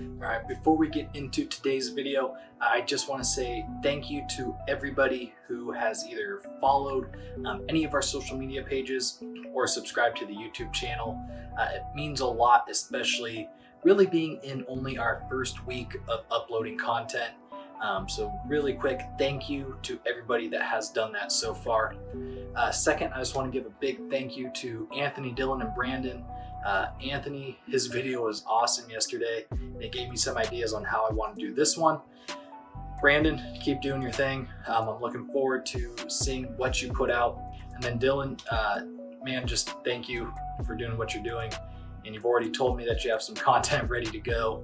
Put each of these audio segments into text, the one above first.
All right, before we get into today's video, I just want to say thank you to everybody who has either followed any of our social media pages or subscribed to the YouTube channel. It means a lot, especially really being in only our first week of uploading content. So really quick, thank you to everybody that has done that so far. Second, I just want to give a big thank you to Anthony, Dylan, and Brandon. Anthony, his video was awesome yesterday. It gave me some ideas on how I want to do this one. Brandon, keep doing your thing. I'm looking forward to seeing what you put out. And then Dylan, man, just thank you for doing what you're doing. And you've already told me that you have some content ready to go.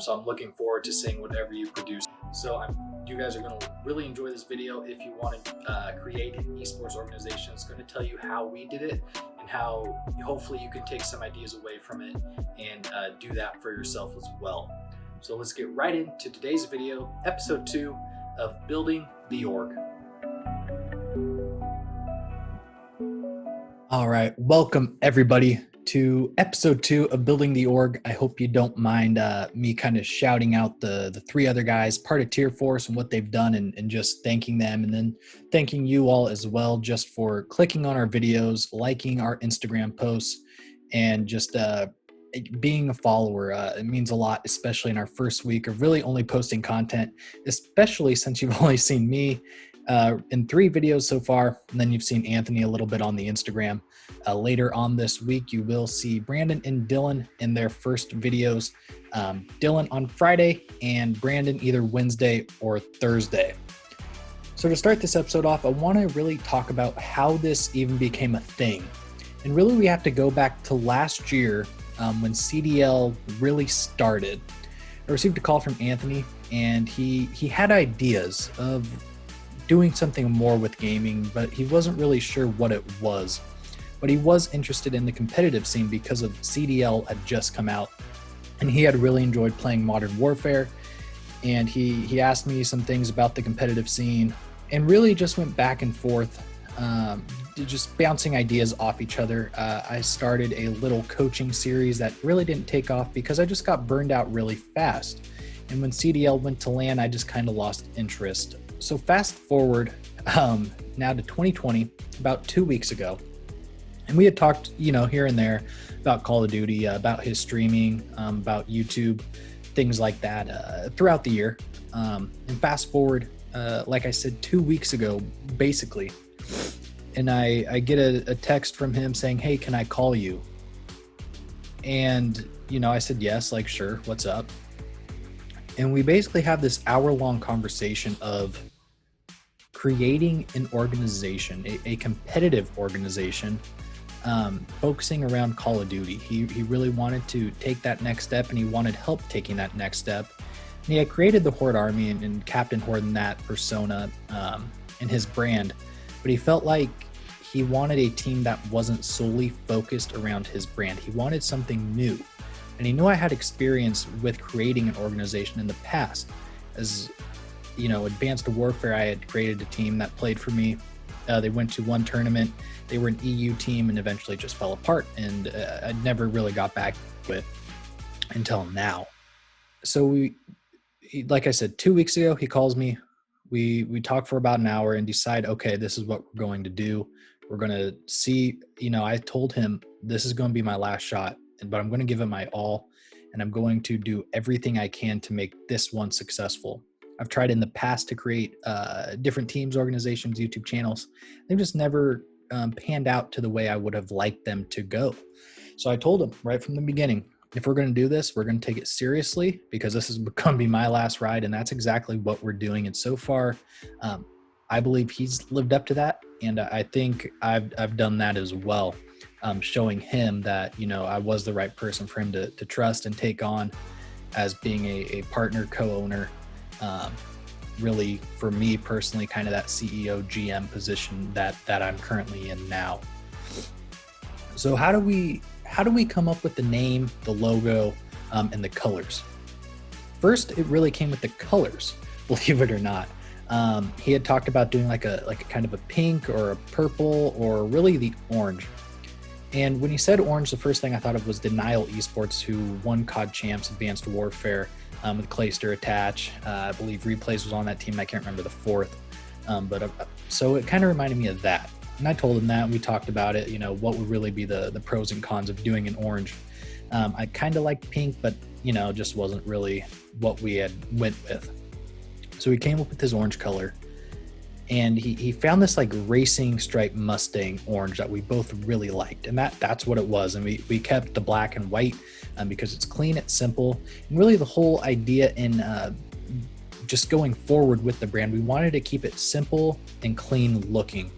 So I'm looking forward to seeing whatever you produce. So you guys are going to really enjoy this video. If you want to create an esports organization, it's going to tell you how we did it and how hopefully you can take some ideas away from it and do that for yourself as well. So let's get right into today's video, episode 2 of Building the Org. All right, welcome everybody to episode 2 of Building the Org. I hope you don't mind me kind of shouting out the 3 other guys, part of Tier Force, and what they've done, and just thanking them, and then thanking you all as well just for clicking on our videos, liking our Instagram posts, and just being a follower. It means a lot, especially in our first week of really only posting content, especially since you've only seen me in 3 videos so far, and then you've seen Anthony a little bit on the Instagram. Later on this week, you will see Brandon and Dylan in their first videos. Dylan on Friday and Brandon either Wednesday or Thursday. So to start this episode off, I want to really talk about how this even became a thing. And really we have to go back to last year when CDL really started. I received a call from Anthony, and he had ideas of doing something more with gaming, but he wasn't really sure what it was. But he was interested in the competitive scene because of CDL had just come out, and he had really enjoyed playing Modern Warfare. And he asked me some things about the competitive scene, and really just went back and forth, just bouncing ideas off each other. I started a little coaching series that really didn't take off because I just got burned out really fast. And when CDL went to LAN, I just kind of lost interest. So fast forward now to 2020, about 2 weeks ago. And we had talked, here and there about Call of Duty, about his streaming, about YouTube, things like that throughout the year. And fast forward, like I said, 2 weeks ago, basically. And I get a text from him saying, "Hey, can I call you?" And, I said, "Yes, like, sure, what's up?" And we basically have this hour-long conversation of creating an organization, a competitive organization, focusing around Call of Duty. He really wanted to take that next step, and he wanted help taking that next step. And he had created the Horde Army and Captain Horde in that persona and his brand, but he felt like he wanted a team that wasn't solely focused around his brand. He wanted something new. And he knew I had experience with creating an organization in the past. As Advanced Warfare, I had created a team that played for me. They went to one tournament. They were an EU team and eventually just fell apart. And I never really got back to it until now. So like I said, 2 weeks ago, he calls me. We talk for about an hour and decide, okay, this is what we're going to do. We're going to see, I told him this is going to be my last shot, but I'm going to give it my all, and I'm going to do everything I can to make this one successful. I've tried in the past to create different teams, organizations, YouTube channels. They've just never panned out to the way I would have liked them to go. So I told him right from the beginning, if we're going to do this, we're going to take it seriously because this is going to be my last ride. And that's exactly what we're doing. And so far, I believe he's lived up to that. And I think I've done that as well, showing him that, I was the right person for him to trust and take on as being a partner, co-owner. Really, for me personally, kind of that CEO, GM position that I'm currently in now. So how do we come up with the name, the logo, and the colors? First, it really came with the colors, believe it or not. He had talked about doing like a kind of a pink or a purple or really the orange. And when he said orange, the first thing I thought of was Denial Esports, who won COD Champs Advanced Warfare with Clayster attached. I believe Replays was on that team. I can't remember the fourth. So it kind of reminded me of that. And I told him that, and we talked about it, what would really be the pros and cons of doing an orange. I kind of liked pink, but, just wasn't really what we had went with. So he came up with his orange color. And he found this like racing stripe Mustang orange that we both really liked. And that's what it was. And we kept the black and white because it's clean, it's simple. And really the whole idea in just going forward with the brand, we wanted to keep it simple and clean looking.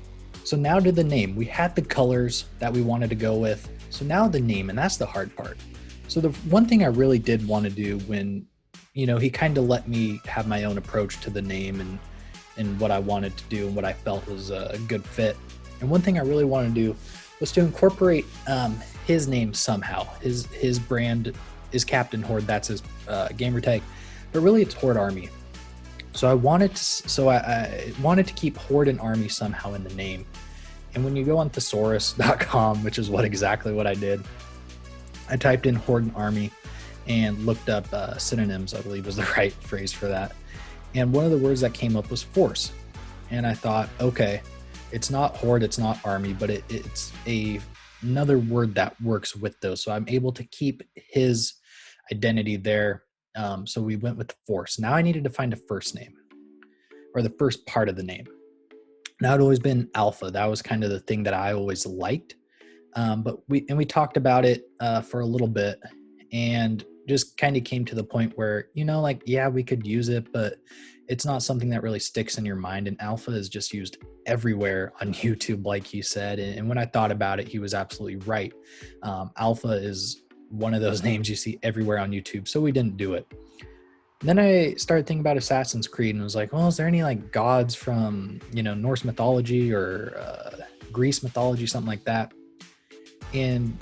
So now to the name. We had the colors that we wanted to go with. So now the name, and that's the hard part. So the one thing I really did want to do when, he kind of let me have my own approach to the name and what I wanted to do and what I felt was a good fit. And one thing I really wanted to do was to incorporate his name somehow. His brand is Captain Horde. That's his gamer tag, but really it's Horde Army. So I wanted to keep Horde and Army somehow in the name. And when you go on thesaurus.com, which is exactly what I did, I typed in Horde and Army and looked up synonyms, I believe was the right phrase for that. And one of the words that came up was force. And I thought, okay, it's not Horde, it's not Army, but it's another word that works with those. So I'm able to keep his identity there. So we went with force. Now I needed to find a first name, or the first part of the name. Now it always been Alpha. That was kind of the thing that I always liked. But we talked about it for a little bit, and just kind of came to the point where, we could use it, but it's not something that really sticks in your mind. And Alpha is just used everywhere on YouTube, like he said. And when I thought about it, he was absolutely right. Alpha is one of those names you see everywhere on YouTube. So we didn't do it. Then I started thinking about Assassin's Creed and was like, well, is there any like gods from, Norse mythology or Greece mythology, something like that? And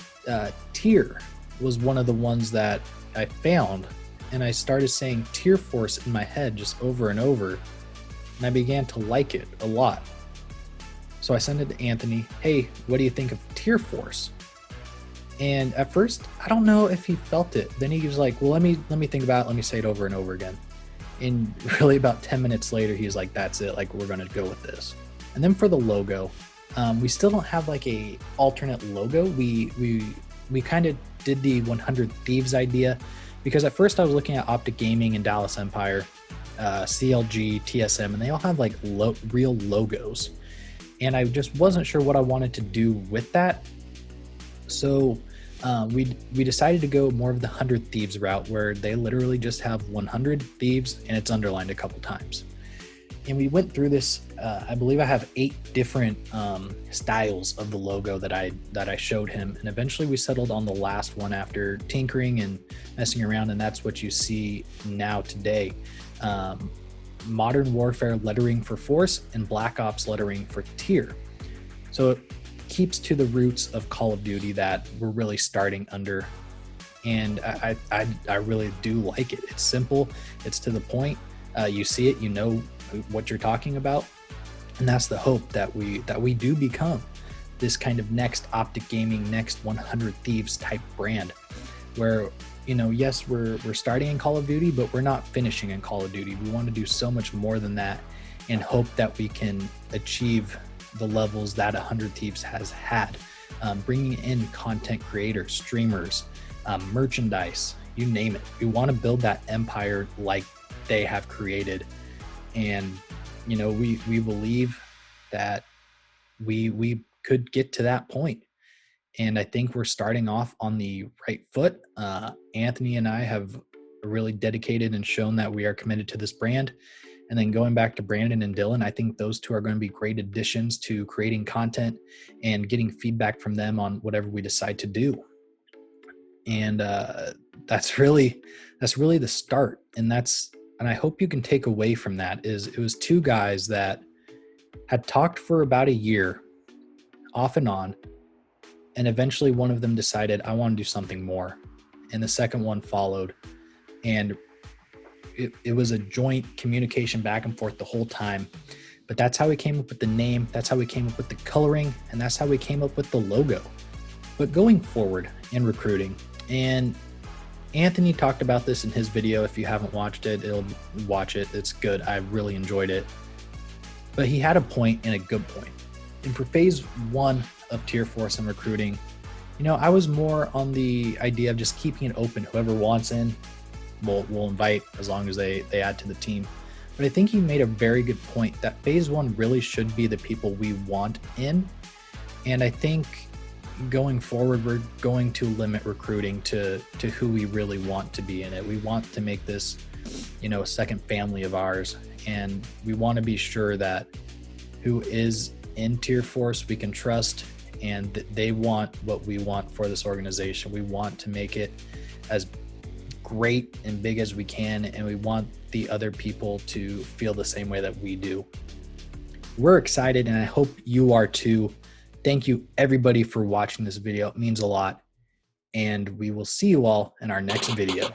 Tyr was one of the ones that I found, and I started saying Tier Force in my head just over and over, and I began to like it a lot. So I sent it to Anthony, hey, what do you think of Tier Force? And at first, I don't know if he felt it. Then he was like, well, let me think about it. Let me say it over and over again. And really about 10 minutes later, he was like, that's it. Like, we're going to go with this. And then for the logo, we still don't have like a alternate logo. We kind of did the 100 Thieves idea, because at first I was looking at Optic Gaming and Dallas Empire, CLG, TSM, and they all have like real logos. And I just wasn't sure what I wanted to do with that. So we decided to go more of the 100 Thieves route, where they literally just have 100 Thieves and it's underlined a couple times. And we went through this. I believe I have 8 different styles of the logo that I showed him, and eventually we settled on the last one after tinkering and messing around, and that's what you see now today. Modern Warfare lettering for Force and Black Ops lettering for Tier. So it keeps to the roots of Call of Duty that we're really starting under, and I really do like it. It's simple, it's to the point. You see it, you know what you're talking about, and that's the hope that we do become this kind of next Optic Gaming, next 100 Thieves type brand, where yes, we're starting in Call of Duty, but we're not finishing in Call of Duty. We want to do so much more than that, and hope that we can achieve the levels that 100 Thieves has had, bringing in content creators, streamers, merchandise, you name it. We want to build that empire like they have created. And we believe that we could get to that point, and I think we're starting off on the right foot. Anthony and I have really dedicated and shown that we are committed to this brand. And then going back to Brandon and Dylan, I think those two are going to be great additions to creating content and getting feedback from them on whatever we decide to do. And that's really the start. And I hope you can take away from that is it was 2 guys that had talked for about a year off and on. And eventually one of them decided, I want to do something more. And the second one followed. And it was a joint communication back and forth the whole time. But that's how we came up with the name. That's how we came up with the coloring. And that's how we came up with the logo. But going forward in recruiting, and Anthony talked about this in his video. If you haven't watched it, watch it. It's good. I really enjoyed it. But he had a point and a good point. And for phase 1 of Tier Force and recruiting, I was more on the idea of just keeping it open. Whoever wants in, we'll invite as long as they add to the team. But I think he made a very good point that phase 1 really should be the people we want in. And I think going forward, we're going to limit recruiting to who we really want to be in it. We want to make this, a second family of ours. And we want to be sure that who is in Tier Force we can trust, and they want what we want for this organization. We want to make it as great and big as we can, and we want the other people to feel the same way that we do. We're excited, and I hope you are too. Thank you everybody for watching this video. It means a lot, and we will see you all in our next video.